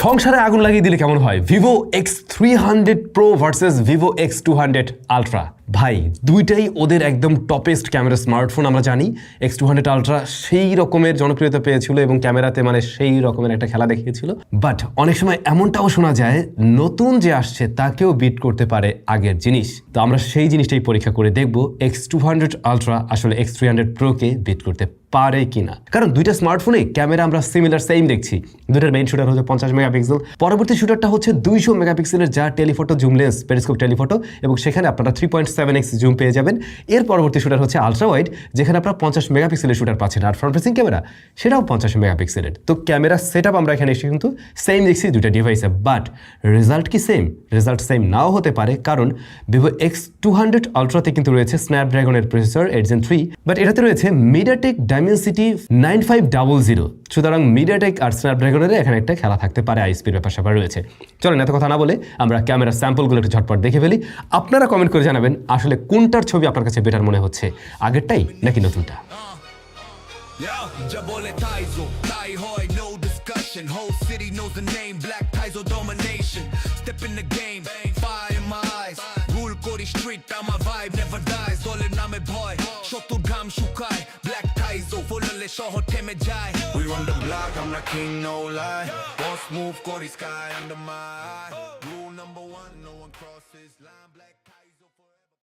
সংসারে আগুন লাগিয়ে দিলে কেমন হয়? Vivo X300 Pro versus Vivo X200 Ultra। ভাই দুইটাই ওদের একদম টপেস্ট ক্যামেরা স্মার্টফোন। আমরা জানি X200 Ultra সেই রকমের জনপ্রিয়তা পেয়েছিল এবং ক্যামেরাতে মানে সেই রকমের একটা খেলা দেখিয়েছিল। বাট অনেক সময় এমনটাও শোনা যায় নতুন যে আসছে তাকেও বিট করতে পারে আগের জিনিস। তো আমরা সেই জিনিসটাই পরীক্ষা করে দেখব X200 Ultra আসলে X300 Pro কে বিট করতে পারে কিনা। কারণ দুইটা স্মার্টফোনে ক্যামেরা আমরা সিমিলার সেম দেখছি। দুইটার মেইন শুটার হচ্ছে 50 মেগাপিক্সেল, পরবর্তী শুটারটা হচ্ছে 200 মেগাপিক্সেলের যা telephoto zoom lens, periscope telephoto, এবং সেখানে আপনারা 3.7x জুম পেয়ে যাবেন। এর পরবর্তী শুটার হচ্ছে আলট্রা ওয়াইড, যেখানে আপনারা 50 মেগাপিক্সেলের শুটার পাচ্ছেন, আর ফ্রন্ট ফেসিং ক্যামেরা সেটাও 50 মেগাপিক্সেলের। তো ক্যামেরা সেটআপ আমরা এখানে এসে কিন্তু সেম দেখছি দুইটা ডিভাইসে, বাট রেজাল্ট কি সেম? রেজাল্ট সেম নাও হতে পারে, কারণ Vivo X200 Ultraতে কিন্তু রয়েছে স্ন্যাপড্রাগনের প্রসেসর 8 Gen 3, বাট এটাতে রয়েছে মিডিয়াটেক ডাইমেনসিটি 9500। সুতরাং মিডিয়াটেক আর স্ন্যাপড্রাগনের এখানে একটা খেলা থাকতে পারে, আইএসপির ব্যাপার স্যাপার রয়েছে। চলেন এত কথা না বলে আমরা ক্যামেরার স্যাম্পলগুলো একটু ঝটপট দেখে ফেলি। আপনারা কমেন্ট করে জানাবেন আসলে কোনটার ছবি আপনার কাছে বেটার মনে হচ্ছে, আগেরটাই নাকি নতুনটা। Whole city knows the name, Black Tizo domination. Step in the game, fire in my eyes. Rule Kori street, my vibe never dies. Dole name boy, shoto drum shukai. Black Tizo, folole shoho teme jai. We run the block, I'm the king, no lie. Boss move, Kori sky under my eye. Rule number one, no one crosses line.